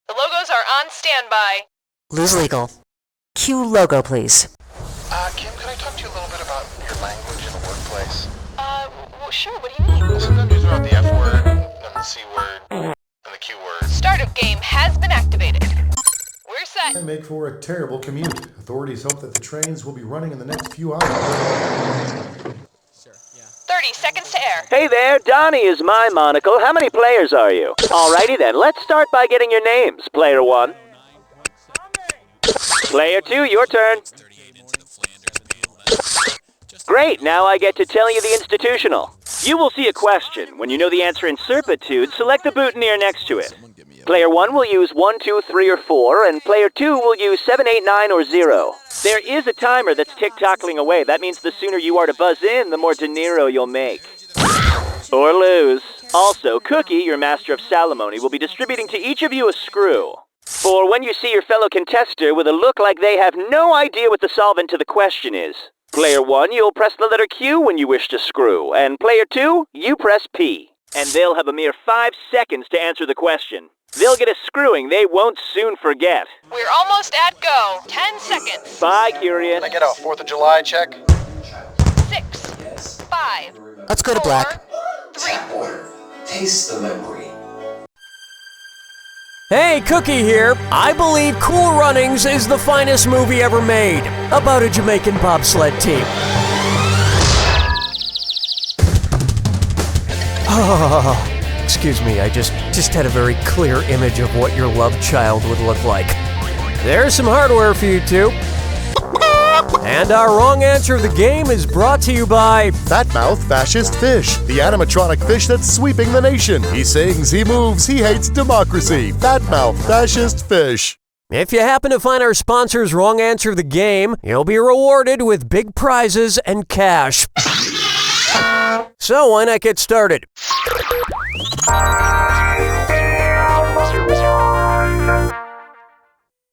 The logos are on standby. Lose legal. Cue logo, please. Kim, can I talk to you a little bit about your language in the workplace? Well, sure, what do you mean? Sometimes you throw out the F word, and the C word, and the Q word. Startup game has been activated. We're set. They make for a terrible commute. Authorities hope that the trains will be running in the next few hours. 30 seconds to air. Hey there, Donnie is my monocle. How many players are you? Alrighty then, let's start by getting your names. Player 1. Player 2, your turn. Great, now I get to tell you the institutional. You will see a question. When you know the answer in certitude, select the boutonniere next to it. Player 1 will use 1, 2, 3, or 4, and player 2 will use 7, 8, 9, or 0. There is a timer that's tick-tockling away. That means the sooner you are to buzz in, the more dinero you'll make. Or lose. Also, Cookie, your master of salamony, will be distributing to each of you a screw. For when you see your fellow contester with a look like they have no idea what the solvent to the question is. Player 1, you'll press the letter Q when you wish to screw, and player 2, you press P. And they'll have a mere 5 seconds to answer the question. They'll get a screwing they won't soon forget. We're almost at go. 10 seconds. Bye, Curious. Can I get a 4th of July check? 6, 5, Let's go to black. 3. Tap order. Taste the memory. Hey, Cookie here. I believe Cool Runnings is the finest movie ever made about a Jamaican bobsled team. Excuse me, I just had a very clear image of what your love child would look like. There's some hardware for you two. And our wrong answer of the game is brought to you by Fatmouth Fascist Fish, the animatronic fish that's sweeping the nation. He sings, he moves, he hates democracy. Fatmouth Fascist Fish. If you happen to find our sponsor's wrong answer of the game, you'll be rewarded with big prizes and cash. So why not get started?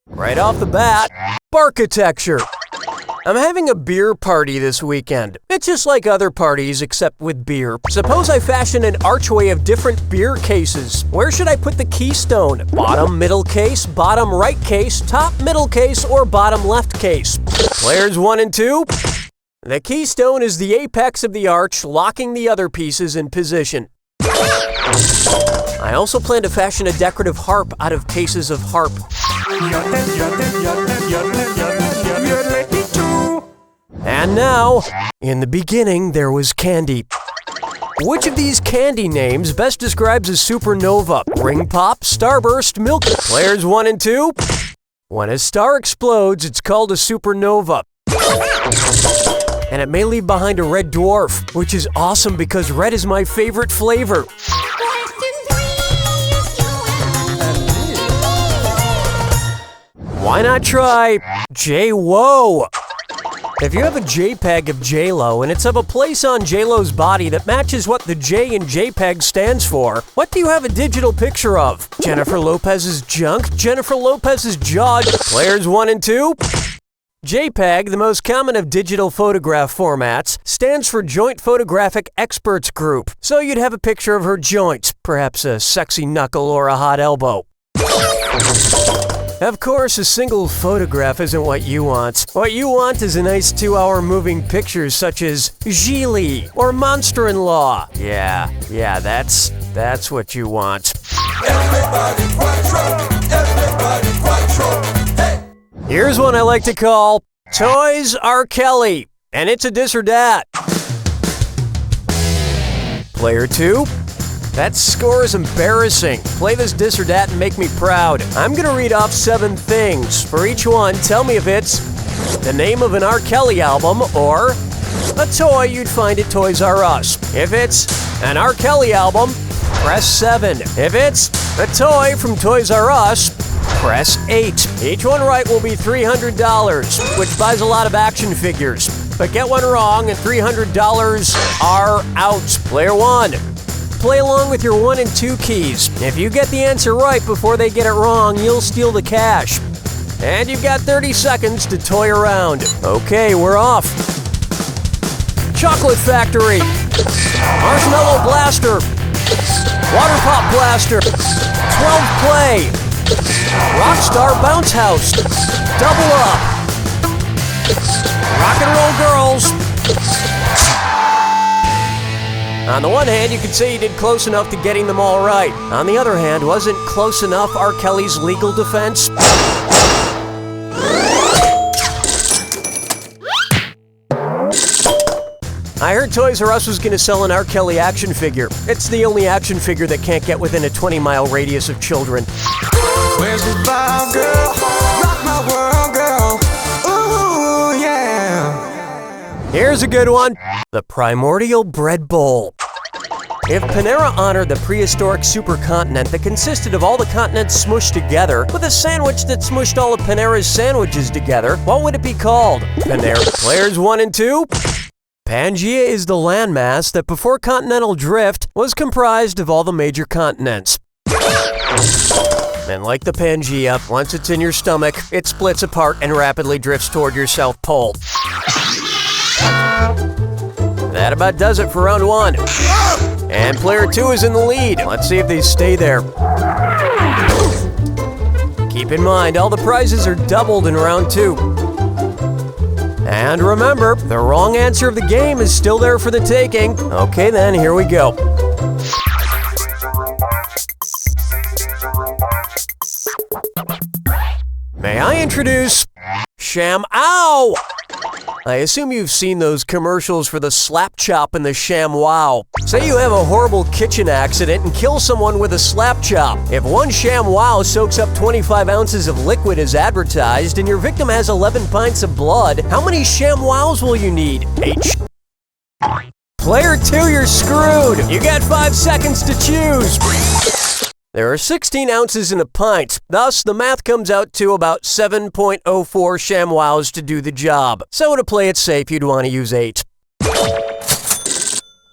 Right off the bat, architecture. I'm having a beer party this weekend. It's just like other parties except with beer. Suppose I fashion an archway of different beer cases. Where should I put the keystone? Bottom middle case, bottom right case, top middle case, or bottom left case? Players 1 and 2. The keystone is the apex of the arch, locking the other pieces in position. I also plan to fashion a decorative harp out of cases of harp. And now, in the beginning, there was candy. Which of these candy names best describes a supernova? Ring pop, starburst, milk. Players 1 and 2. When a star explodes, it's called a supernova. And it may leave behind a red dwarf, which is awesome because red is my favorite flavor. Why not try J-Wo? If you have a JPEG of J-Lo and it's of a place on J-Lo's body that matches what the J in JPEG stands for, what do you have a digital picture of? Jennifer Lopez's junk? Jennifer Lopez's jaw? Players 1 and 2? JPEG, the most common of digital photograph formats, stands for Joint Photographic Experts Group. So you'd have a picture of her joints, perhaps a sexy knuckle or a hot elbow. Of course, a single photograph isn't what you want. What you want is a nice 2-hour moving picture such as Geely or Monster-in-Law. Yeah, that's what you want. Everybody quattro, hey! Here's one I like to call Toys R. Kelly, and it's a this or dat. Player 2. That score is embarrassing. Play this dis or dat and make me proud. I'm gonna read off 7 things. For each one, tell me if it's the name of an R. Kelly album or a toy you'd find at Toys R Us. If it's an R. Kelly album, press 7. If it's a toy from Toys R Us, press 8. Each one right will be $300, which buys a lot of action figures. But get one wrong and $300 are out. Player 1. Play along with your 1 and 2 keys. If you get the answer right before they get it wrong, you'll steal the cash. And you've got 30 seconds to toy around. Okay, we're off. Chocolate Factory. Marshmallow Blaster. Water Pop Blaster. 12 Play. Rockstar Bounce House. Double up. Rock and roll girls. On the one hand, you could say he did close enough to getting them all right. On the other hand, wasn't close enough R. Kelly's legal defense? I heard Toys R Us was going to sell an R. Kelly action figure. It's the only action figure that can't get within a 20-mile radius of children. Where's the vibe, girl? Rock my world, girl. Ooh, yeah. Here's a good one. The Primordial Bread Bowl. If Panera honored the prehistoric supercontinent that consisted of all the continents smushed together with a sandwich that smushed all of Panera's sandwiches together, what would it be called? Panera. Players 1 and 2. Pangaea is the landmass that before continental drift was comprised of all the major continents. And like the Pangaea, once it's in your stomach, it splits apart and rapidly drifts toward your South Pole. That about does it for round 1. And player 2 is in the lead. Let's see if they stay there. Keep in mind, all the prizes are doubled in round 2. And remember, the wrong answer of the game is still there for the taking. Okay then, here we go. May I introduce Sham Ow! I assume you've seen those commercials for the slap chop and the Sham Wow. Say you have a horrible kitchen accident and kill someone with a slap chop. If one Sham Wow soaks up 25 ounces of liquid as advertised and your victim has 11 pints of blood, how many Sham Wows will you need? H. Player 2, you're screwed. You got 5 seconds to choose. There are 16 ounces in a pint, thus the math comes out to about 7.04 ShamWows to do the job. So to play it safe, you'd want to use 8.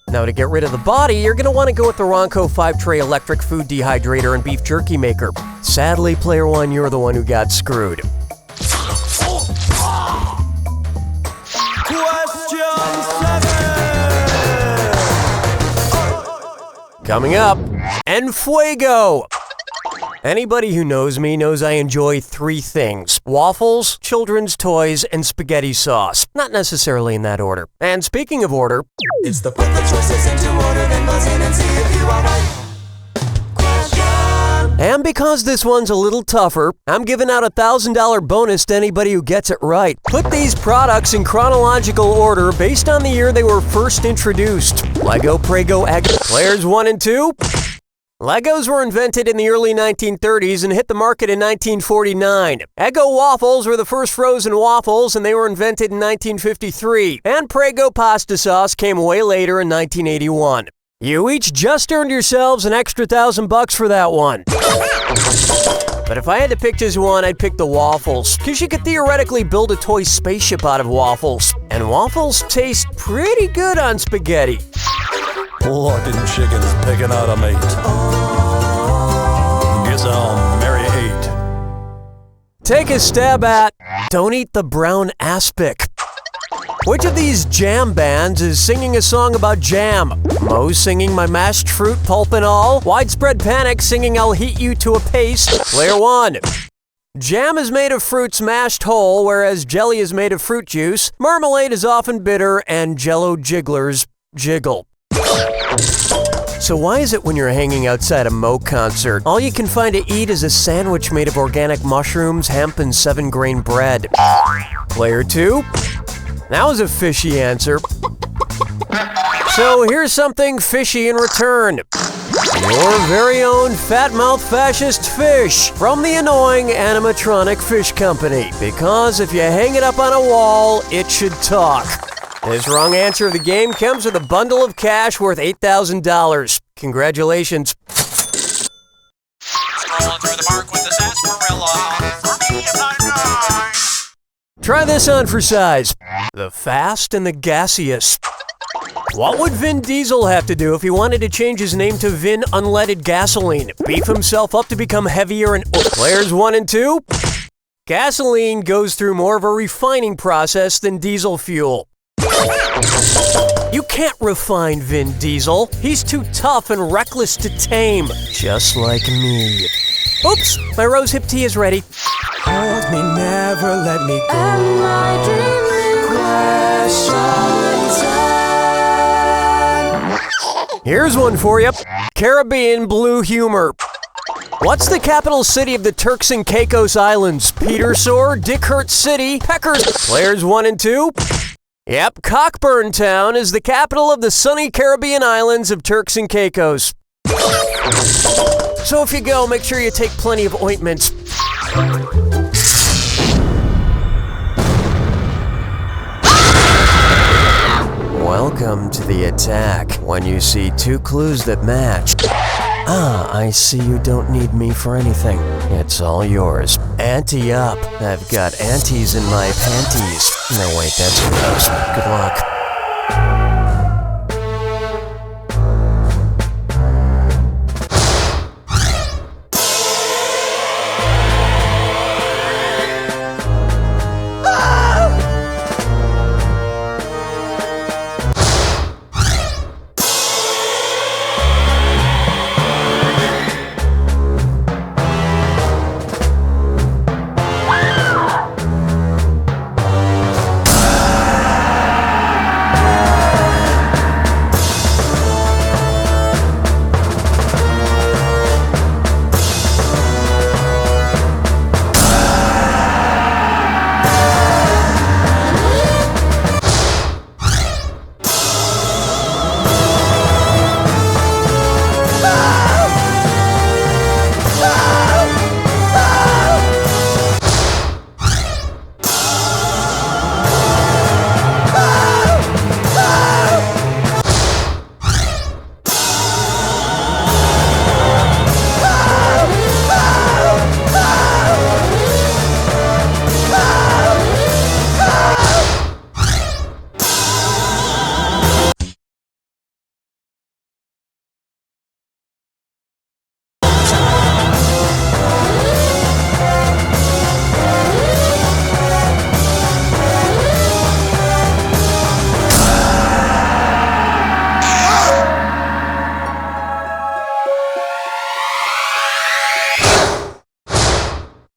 Now to get rid of the body, you're going to want to go with the Ronco 5-tray electric food dehydrator and beef jerky maker. Sadly, player 1, you're the one who got screwed. Coming up, Enfuego. Anybody who knows me knows I enjoy 3 things: waffles, children's toys, and spaghetti sauce. Not necessarily in that order. And speaking of order, It's the put the choices into order, then buzz in and see if you are right. Question. and because this one's a little tougher, I'm giving out a $1,000 bonus to anybody who gets it right. Put these products in chronological order based on the year they were first introduced. Lego, Prego, Egg. Players 1 and 2. Legos were invented in the early 1930s and hit the market in 1949. Eggo waffles were the first frozen waffles and they were invented in 1953. And Prego pasta sauce came way later in 1981. You each just earned yourselves an extra $1,000 for that one. But if I had to pick just one, I'd pick the waffles, because you could theoretically build a toy spaceship out of waffles. And waffles taste pretty good on spaghetti. Looking chickens picking out a mate. Guess I'll marry 8. Take a stab at Don't Eat the Brown Aspic. Which of these jam bands is singing a song about jam? Moe's singing My Mashed Fruit, Pulp and All. Widespread Panic singing I'll Heat You to a Paste. Player 1. Jam is made of fruits mashed whole, whereas jelly is made of fruit juice. Marmalade is often bitter, and Jell-O jigglers jiggle. So why is it when you're hanging outside a Moe concert, all you can find to eat is a sandwich made of organic mushrooms, hemp, and 7-grain bread? Player 2? That was a fishy answer. So here's something fishy in return. Your very own fat-mouthed fascist fish from the annoying animatronic fish company. Because if you hang it up on a wall, it should talk. This wrong answer of the game comes with a bundle of cash worth $8,000. Congratulations. Strolling through the park with the sarsaparilla. For me and my guy. Try this on for size. The Fast and the Gaseous. What would Vin Diesel have to do if he wanted to change his name to Vin Unleaded Gasoline? Beef himself up to become heavier and... Players 1 and 2? Gasoline goes through more of a refining process than diesel fuel. You can't refine Vin Diesel. He's too tough and reckless to tame. Just like me. Oops, my rose hip tea is ready. Hold me, never let me go. Am I dreaming? Question time. Here's one for you. Caribbean blue humor. What's the capital city of the Turks and Caicos Islands? Petersore, Dickhurt City, Peckers. Players 1 and 2. Yep, Cockburn Town is the capital of the sunny Caribbean islands of Turks and Caicos. So if you go, make sure you take plenty of ointments. Welcome to the attack. When you see 2 clues that match. Ah, I see you don't need me for anything. It's all yours. Ante up. I've got antes in my panties. No, wait, that's gross. Good luck.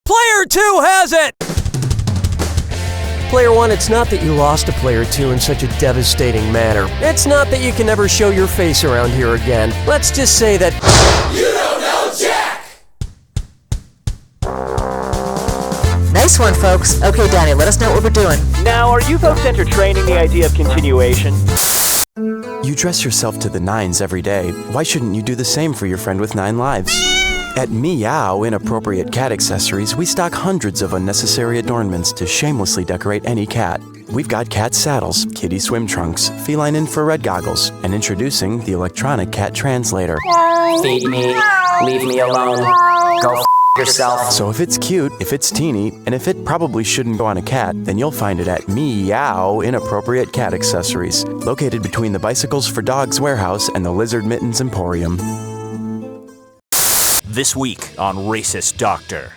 Player 2 has it! Player 1, it's not that you lost to Player 2 in such a devastating manner. It's not that you can never show your face around here again. Let's just say that... You don't know Jack! Nice one, folks. Okay, Danny, let us know what we're doing. Now, are you folks entertaining the idea of continuation? You dress yourself to the nines every day. Why shouldn't you do the same for your friend with 9 lives? At Meow Inappropriate Cat Accessories, we stock hundreds of unnecessary adornments to shamelessly decorate any cat. We've got cat saddles, kitty swim trunks, feline infrared goggles, and introducing the electronic cat translator. Feed me, leave me alone, go f yourself. So if it's cute, if it's teeny, and if it probably shouldn't go on a cat, then you'll find it at Meow Inappropriate Cat Accessories, located between the Bicycles for Dogs warehouse and the Lizard Mittens Emporium. This week on Racist Doctor.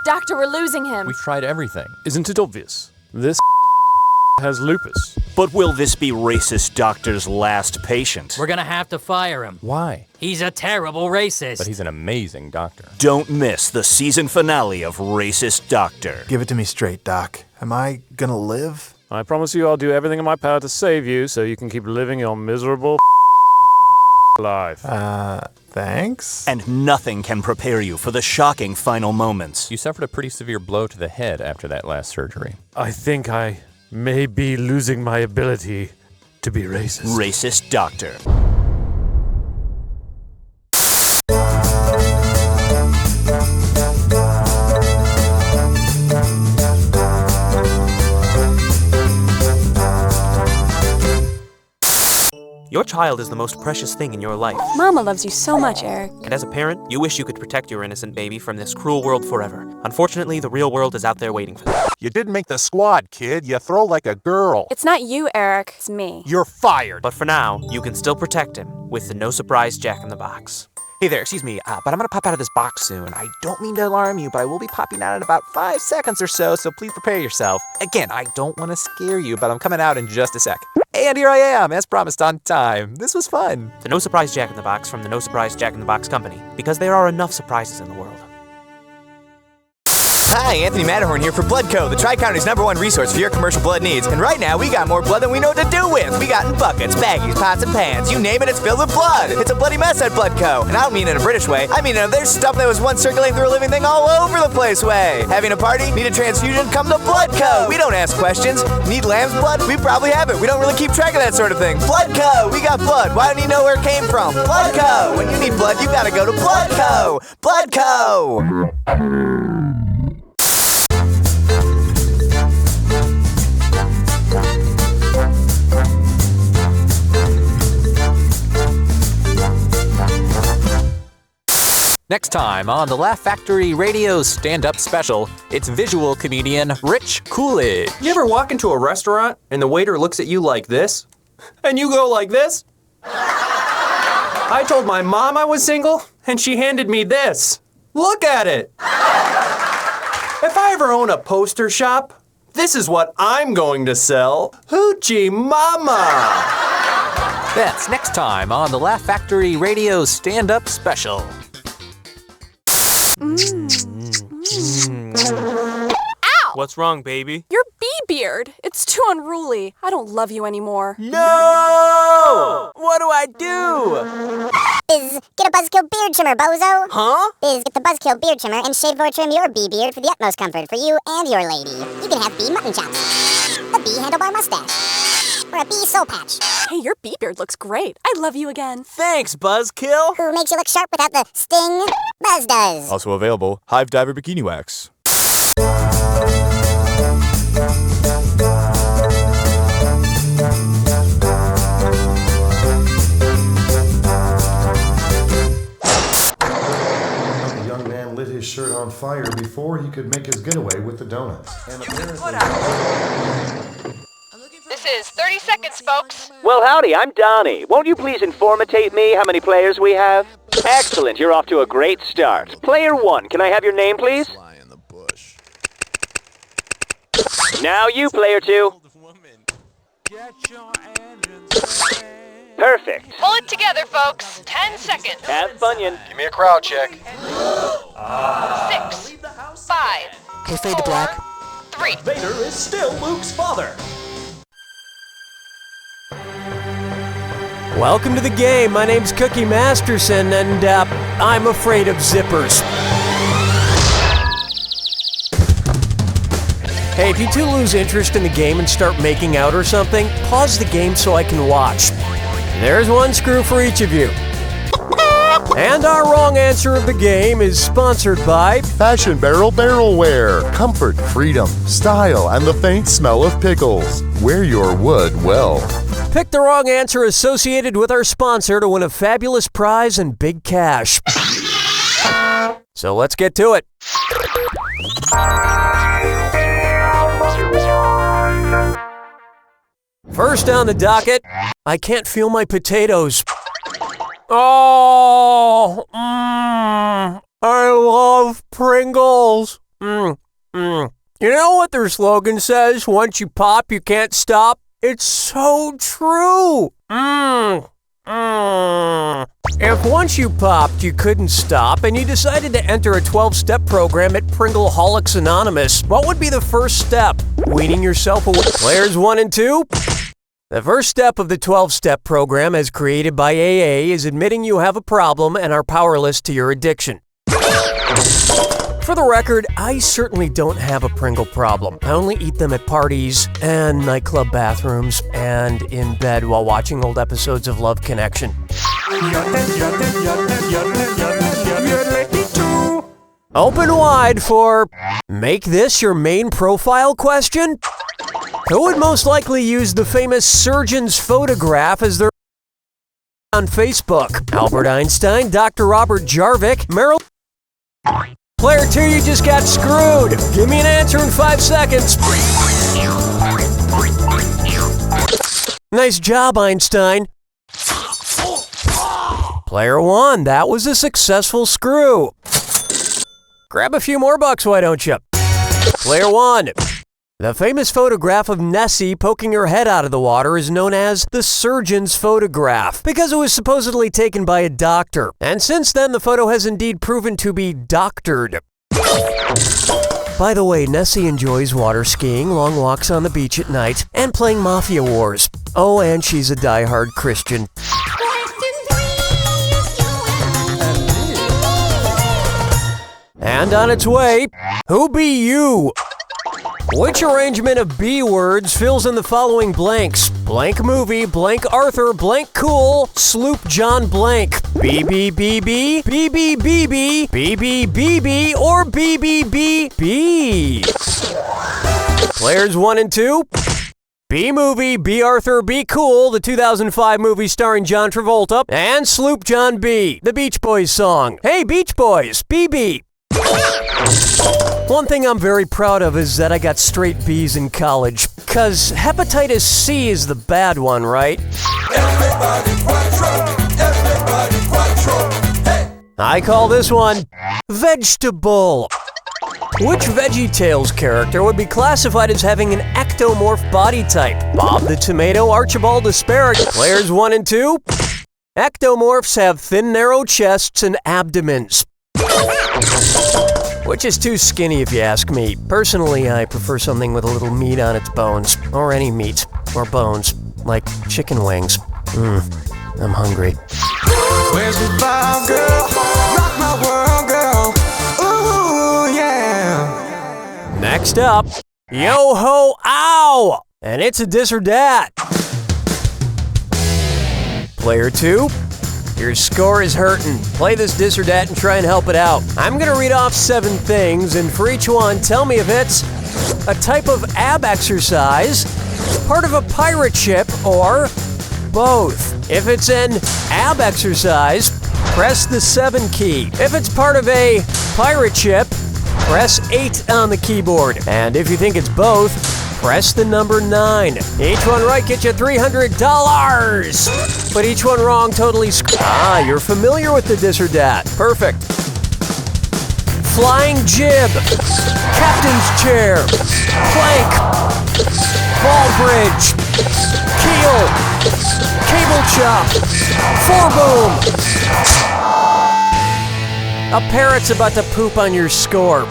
Doctor, we're losing him. We've tried everything. Isn't it obvious? This has lupus. But will this be Racist Doctor's last patient? We're gonna have to fire him. Why? He's a terrible racist. But he's an amazing doctor. Don't miss the season finale of Racist Doctor. Give it to me straight, Doc. Am I gonna live? I promise you I'll do everything in my power to save you so you can keep living your miserable life. Thanks? And nothing can prepare you for the shocking final moments. You suffered a pretty severe blow to the head after that last surgery. I think I may be losing my ability to be racist. Racist Doctor. Your child is the most precious thing in your life. Mama loves you so much, Eric. And as a parent, you wish you could protect your innocent baby from this cruel world forever. Unfortunately, the real world is out there waiting for them. You didn't make the squad, kid. You throw like a girl. It's not you, Eric. It's me. You're fired. But for now, you can still protect him with the No Surprise Jack in the Box. Hey there, excuse me, but I'm gonna pop out of this box soon. I don't mean to alarm you, but I will be popping out in about 5 seconds or so, so please prepare yourself. Again, I don't want to scare you, but I'm coming out in just a sec. And here I am, as promised, on time. This was fun. The No Surprise Jack in the Box from the No Surprise Jack in the Box Company, because there are enough surprises in the world. Hi, Anthony Matterhorn here for Bloodco, the Tri-County's #1 resource for your commercial blood needs. And right now, we got more blood than we know what to do with. We got in buckets, baggies, pots, and pans. You name it, it's filled with blood. It's a bloody mess at Bloodco. And I don't mean in a British way. I mean, there's stuff that was once circulating through a living thing all over the place way. Having a party? Need a transfusion? Come to Bloodco. We don't ask questions. Need lamb's blood? We probably have it. We don't really keep track of that sort of thing. Bloodco. We got blood. Why don't you know where it came from? Bloodco. When you need blood, you gotta go to Bloodco. Bloodco. Next time on the Laugh Factory Radio Stand-Up Special, it's visual comedian Rich Coolidge. You ever walk into a restaurant and the waiter looks at you like this? And you go like this? I told my mom I was single, and she handed me this. Look at it! If I ever own a poster shop, this is what I'm going to sell. Hoochie Mama! That's next time on the Laugh Factory Radio Stand-Up Special. Ow! What's wrong, baby? Your bee-beard. It's too unruly. I don't love you anymore. No! What do I do? Biz, get a Buzzkill beard trimmer, bozo. Huh? Biz, get the Buzzkill beard trimmer and shave or trim your bee beard for the utmost comfort for you and your lady. You can have bee mutton chops, a bee handlebar mustache, or a bee soul patch. Hey, your bee beard looks great. I love you again. Thanks, Buzzkill. Who makes you look sharp without the sting? Buzz does. Also available, Hive Diver Bikini Wax. The young man lit his shirt on fire before he could make his getaway with the donuts. And This is 30 seconds, folks. Well, howdy, I'm Donnie. Won't you please informate me how many players we have? Excellent, you're off to a great start. Player 1, can I have your name, please? Now you, Player 2. Perfect. Pull it together, folks. 10 seconds. Have Funyun. Give me a crowd check. 6, 5, Okay, fade to black. 3. Vader is still Luke's father. Welcome to the game. My name's Cookie Masterson, and I'm afraid of zippers. Hey, if you two lose interest in the game and start making out or something, pause the game so I can watch. There's one screw for each of you. And our wrong answer of the game is sponsored by Fashion Barrel Barrelware. Comfort, freedom, style, and the faint smell of pickles. Wear your wood well. Pick the wrong answer associated with our sponsor to win a fabulous prize and big cash. So let's get to it. First on the docket, I can't feel my potatoes. Oh, I love Pringles. You know what their slogan says? Once you pop, you can't stop. It's so true. If once you popped, you couldn't stop, and you decided to enter a 12-step program at Pringleholics Anonymous, what would be the first step? Weaning yourself away. Players 1 and 2? The first step of the 12-step program, as created by AA, is admitting you have a problem and are powerless to your addiction. For the record, I certainly don't have a Pringle problem. I only eat them at parties and nightclub bathrooms and in bed while watching old episodes of Love Connection. Open wide for make this your main profile question? Who would most likely use the famous surgeon's photograph as their on Facebook? Albert Einstein, Dr. Robert Jarvik, Meryl... Player 2, you just got screwed. Give me an answer in 5 seconds. Nice job, Einstein. Player 1, that was a successful screw. Grab a few more bucks, why don't you? Player 1, The famous photograph of Nessie poking her head out of the water is known as the surgeon's photograph because it was supposedly taken by a doctor. And since then, the photo has indeed proven to be doctored. By the way, Nessie enjoys water skiing, long walks on the beach at night, and playing Mafia Wars. Oh, and she's a die-hard Christian. And on its way, who be you? Which arrangement of B words fills in the following blanks? Blank movie, blank Arthur, blank cool, Sloop John blank. BBBB, BBBB, BBBB, or BBBB. Players 1 and 2. B movie, B Arthur, B cool, the 2005 movie starring John Travolta, and Sloop John B, the Beach Boys song. Hey Beach Boys, BB. One thing I'm very proud of is that I got straight B's in college. Cause hepatitis C is the bad one, right? I call this one vegetable. Which VeggieTales character would be classified as having an ectomorph body type? Bob the Tomato, Archibald Asparagus. Players 1 and 2. Ectomorphs have thin, narrow chests and abdomens. Which is too skinny if you ask me. Personally, I prefer something with a little meat on its bones. Or any meat. Or bones. Like chicken wings. I'm hungry. Where's the vibe, girl? Rock my world, girl. Ooh, yeah. Next up, yo-ho, ow! And it's a dis or dat. Player 2. Your score is hurting. Play this dis or dat and try and help it out. I'm gonna read off 7 things, and for each one, tell me if it's a type of ab exercise, part of a pirate ship, or both. If it's an ab exercise, press the 7 key. If it's part of a pirate ship, press 8 on the keyboard. And if you think it's both, press the number 9. Each one right gets you $300. But each one wrong totally you're familiar with the dis or dat. Perfect. Flying jib. Captain's chair. Plank. Ball bridge. Keel. Cable chop. Foreboom. A parrot's about to poop on your score.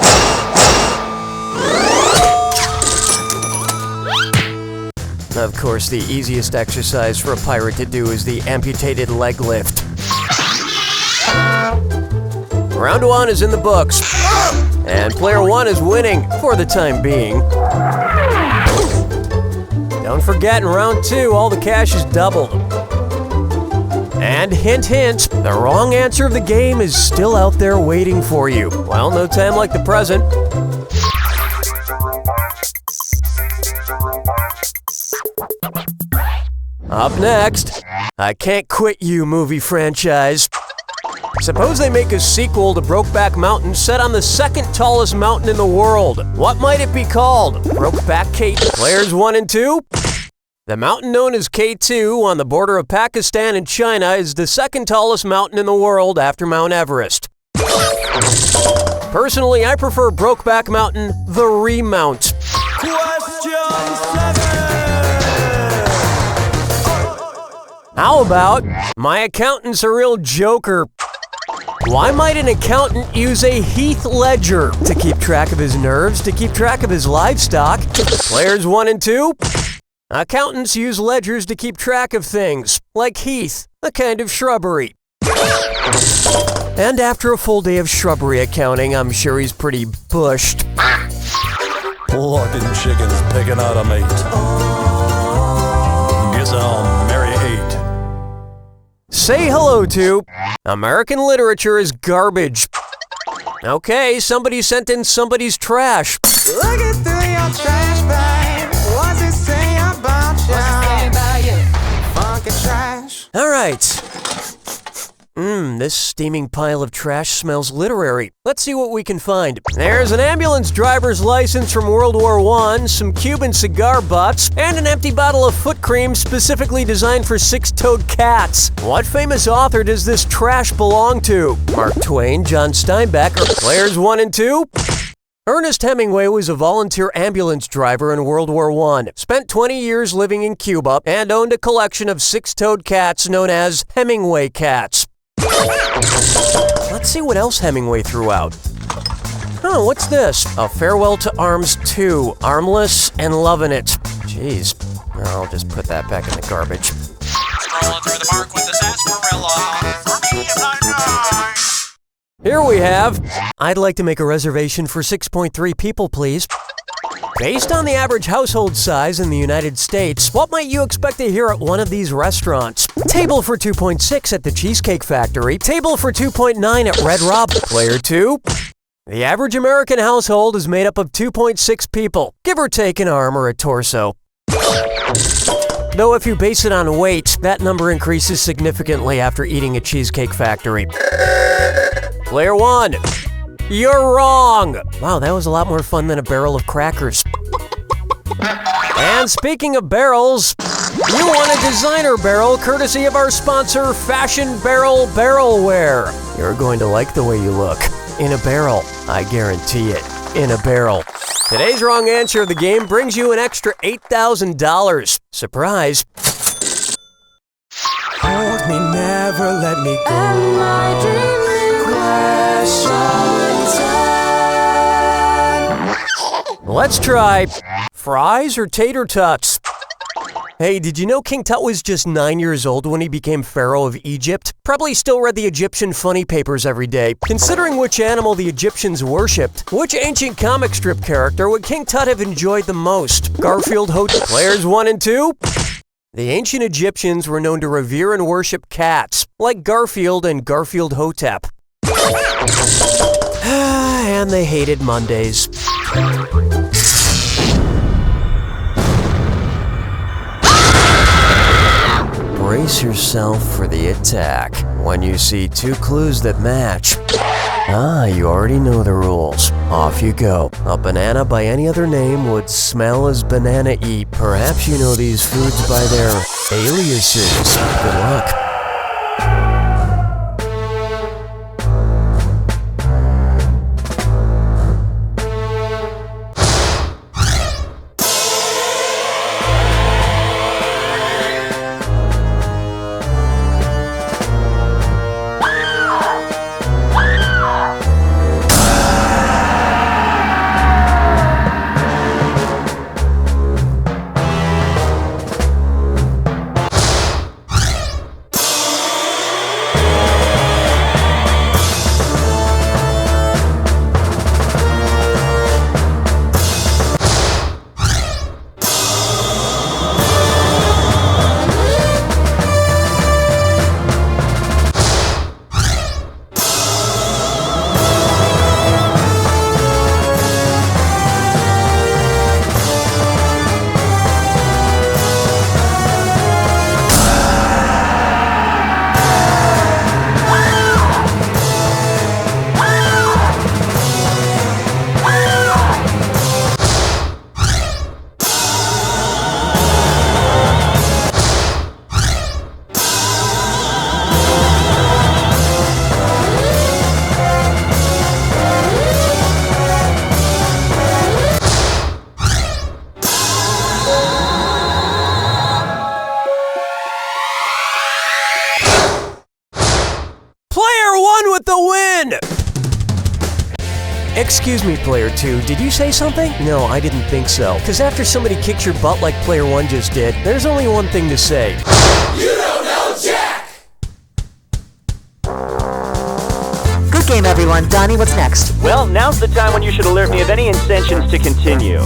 Of course, the easiest exercise for a pirate to do is the amputated leg lift. Round 1 is in the books, and player 1 is winning for the time being. Don't forget, in round 2, all the cash is doubled. And hint, hint, the wrong answer of the game is still out there waiting for you. Well, no time like the present. Up next, I Can't Quit You movie franchise. Suppose they make a sequel to Brokeback Mountain set on the 2nd tallest mountain in the world. What might it be called? Brokeback K. Players 1 and 2. The mountain known as K2 on the border of Pakistan and China is the 2nd tallest mountain in the world after Mount Everest. Personally, I prefer Brokeback Mountain, the remount. How about, my accountant's a real joker. Why might an accountant use a Heath ledger? To keep track of his nerves, to keep track of his livestock. Players 1 and 2. Accountants use ledgers to keep track of things, like heath, a kind of shrubbery. And after a full day of shrubbery accounting, I'm sure he's pretty bushed. Plucking chickens, picking out a mate. Guess I'll marry 8. Say hello to American literature is garbage. Okay, somebody sent in somebody's trash. Looking through your trash bag. What's it say about you? Funky trash. All right. This steaming pile of trash smells literary. Let's see what we can find. There's an ambulance driver's license from World War I, some Cuban cigar butts, and an empty bottle of foot cream specifically designed for 6-toed cats. What famous author does this trash belong to? Mark Twain, John Steinbeck, or Players 1 and 2? Ernest Hemingway was a volunteer ambulance driver in World War I, spent 20 years living in Cuba, and owned a collection of six-toed cats known as Hemingway cats. Let's see what else Hemingway threw out. Oh, what's this? A Farewell to Arms 2, Armless and Lovin' It. Jeez, I'll just put that back in the garbage. Scrolling through the park with the sarsaparilla. For me, I'm Here we have, I'd like to make a reservation for 6.3 people, please. Based on the average household size in the United States, what might you expect to hear at one of these restaurants? Table for 2.6 at the Cheesecake Factory. Table for 2.9 at Red Robin. Player 2. The average American household is made up of 2.6 people, give or take an arm or a torso. Though if you base it on weight, that number increases significantly after eating at Cheesecake Factory. Player 1. You're wrong! Wow, that was a lot more fun than a barrel of crackers. And speaking of barrels, you want a designer barrel courtesy of our sponsor, Fashion Barrel Barrelware. You're going to like the way you look. In a barrel, I guarantee it. In a barrel. Today's wrong answer of the game brings you an extra $8,000. Surprise. Hold me, never let me go. Am I dreaming? Let's try fries or tater tots. Hey, did you know King Tut was just 9 years old when he became Pharaoh of Egypt? Probably still read the Egyptian funny papers every day. Considering which animal the Egyptians worshipped, which ancient comic strip character would King Tut have enjoyed the most? Garfield Hotep. Players 1 and 2? The ancient Egyptians were known to revere and worship cats, like Garfield and Garfield Hotep. And they hated Mondays. Brace yourself for the attack when you see two clues that match. You already know the rules. Off you go. A banana by any other name would smell as banana-y. Perhaps you know these foods by their aliases. Good luck. With the win! Excuse me, Player 2, did you say something? No, I didn't think so. Because after somebody kicks your butt like Player 1 just did, there's only one thing to say. You don't know Jack! Good game, everyone. Donnie, what's next? Well, now's the time when you should alert me of any intentions to continue.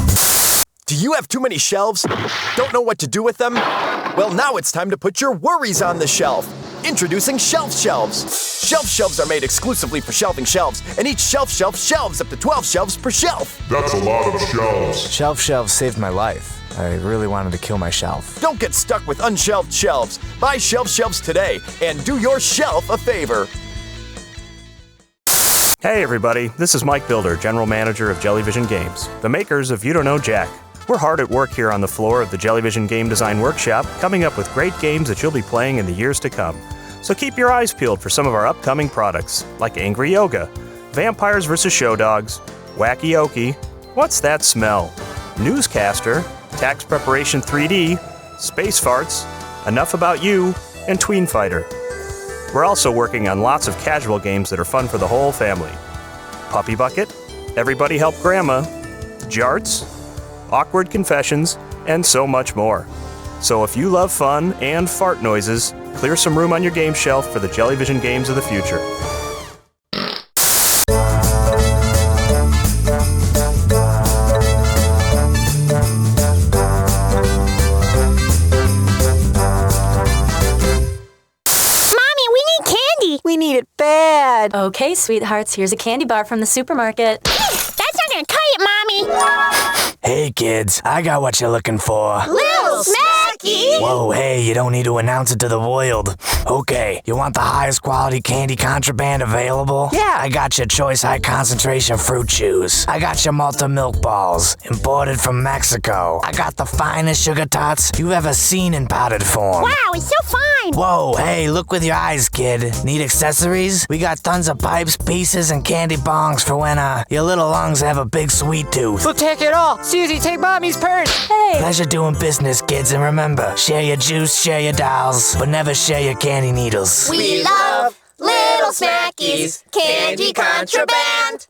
Do you have too many shelves? Don't know what to do with them? Well, now it's time to put your worries on the shelf. Introducing Shelf Shelves. Shelf shelves are made exclusively for shelving shelves, and each shelf shelves up to 12 shelves per shelf. That's a lot of shelves. Shelf shelves saved my life. I really wanted to kill my shelf. Don't get stuck with unshelved shelves. Buy Shelf Shelves today and do your shelf a favor. Hey everybody, this is Mike Builder, General Manager of Jellyvision Games, the makers of You Don't Know Jack. We're hard at work here on the floor of the Jellyvision Game Design Workshop, coming up with great games that you'll be playing in the years to come. So keep your eyes peeled for some of our upcoming products, like Angry Yoga, Vampires vs. Show Dogs, Wacky Okie, What's That Smell? Newscaster, Tax Preparation 3D, Space Farts, Enough About You, and Tween Fighter. We're also working on lots of casual games that are fun for the whole family. Puppy Bucket, Everybody Help Grandma, Jarts, Awkward Confessions, and so much more. So if you love fun and fart noises, clear some room on your game shelf for the Jellyvision games of the future. We need it bad. Okay, sweethearts, here's a candy bar from the supermarket. That's not gonna cut it, Mommy! Hey, kids, I got what you're looking for. Little Smacky! Whoa, hey, you don't need to announce it to the world. Okay, you want the highest quality candy contraband available? Yeah, I got your choice high concentration fruit chews. I got your Malta milk balls, imported from Mexico. I got the finest sugar tots you've ever seen in powdered form. Wow, it's so fine! Whoa, hey, look with your eyes, kid. Need accessories? We got tons of pipes, pieces, and candy bongs for when, your little lungs have a big sweet tooth. We'll take it all. Susie, take Mommy's purse. Hey! Pleasure doing business, kids, and remember, share your juice, share your dolls, but never share your candy needles. We love Little Smackies Candy Contraband!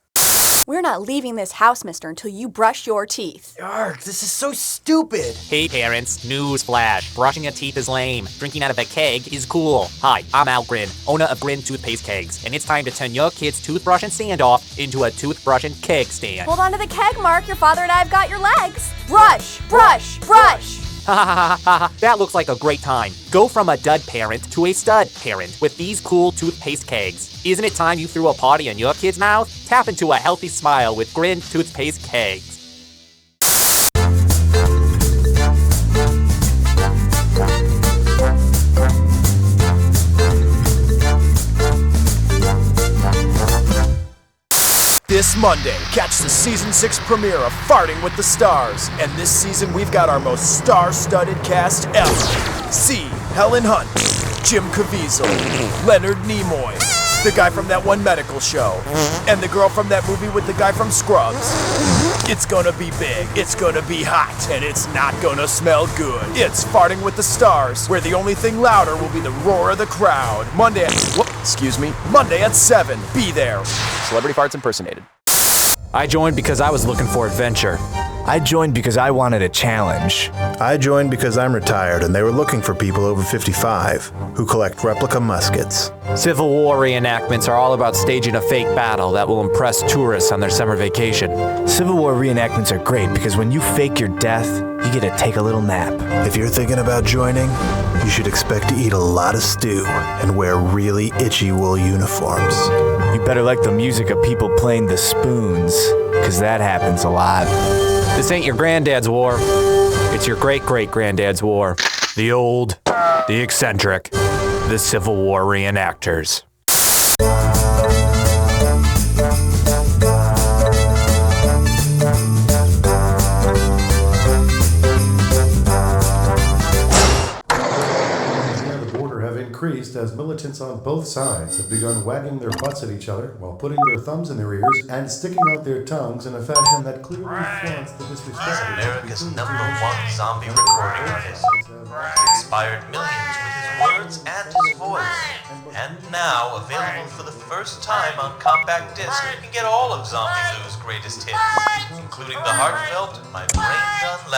We're not leaving this house, mister, until you brush your teeth. Arg, this is so stupid. Hey parents, news flash. Brushing your teeth is lame. Drinking out of a keg is cool. Hi, I'm Al Grin, owner of Grin Toothpaste Kegs, and it's time to turn your kid's toothbrush and standoff into a toothbrush and keg stand. Hold on to the keg, Mark. Your father and I have got your legs. Brush, brush, brush. Ha ha ha ha ha, that looks like a great time. Go from a dud parent to a stud parent with these cool toothpaste kegs. Isn't it time you threw a party in your kid's mouth? Tap into a healthy smile with Grin Toothpaste Kegs. This Monday, catch the Season 6 premiere of Farting with the Stars. And this season, we've got our most star-studded cast ever. See Helen Hunt, Jim Caviezel, Leonard Nimoy, the guy from that one medical show, and the girl from that movie with the guy from Scrubs. It's gonna be big, it's gonna be hot, and it's not gonna smell good. It's Farting with the Stars, where the only thing louder will be the roar of the crowd. Monday at 7. Be there. Celebrity farts impersonated. I joined because I was looking for adventure. I joined because I wanted a challenge. I joined because I'm retired and they were looking for people over 55 who collect replica muskets. Civil War reenactments are all about staging a fake battle that will impress tourists on their summer vacation. Civil War reenactments are great because when you fake your death, you get to take a little nap. If you're thinking about joining, you should expect to eat a lot of stew and wear really itchy wool uniforms. You better like the music of people playing the spoons, because that happens a lot. This ain't your granddad's war. It's your great-great-granddad's war. The old, the eccentric, the Civil War reenactors. Increased as militants on both sides have begun wagging their butts at each other while putting their thumbs in their ears and sticking out their tongues in a fashion that clearly flaunts the disrespect. America's #1 zombie recording artist. Inspired millions with his words and his voice. And now, available for the first time on compact disc, you can get all of Zombie Lou's greatest hits, including the heartfelt My Brain Done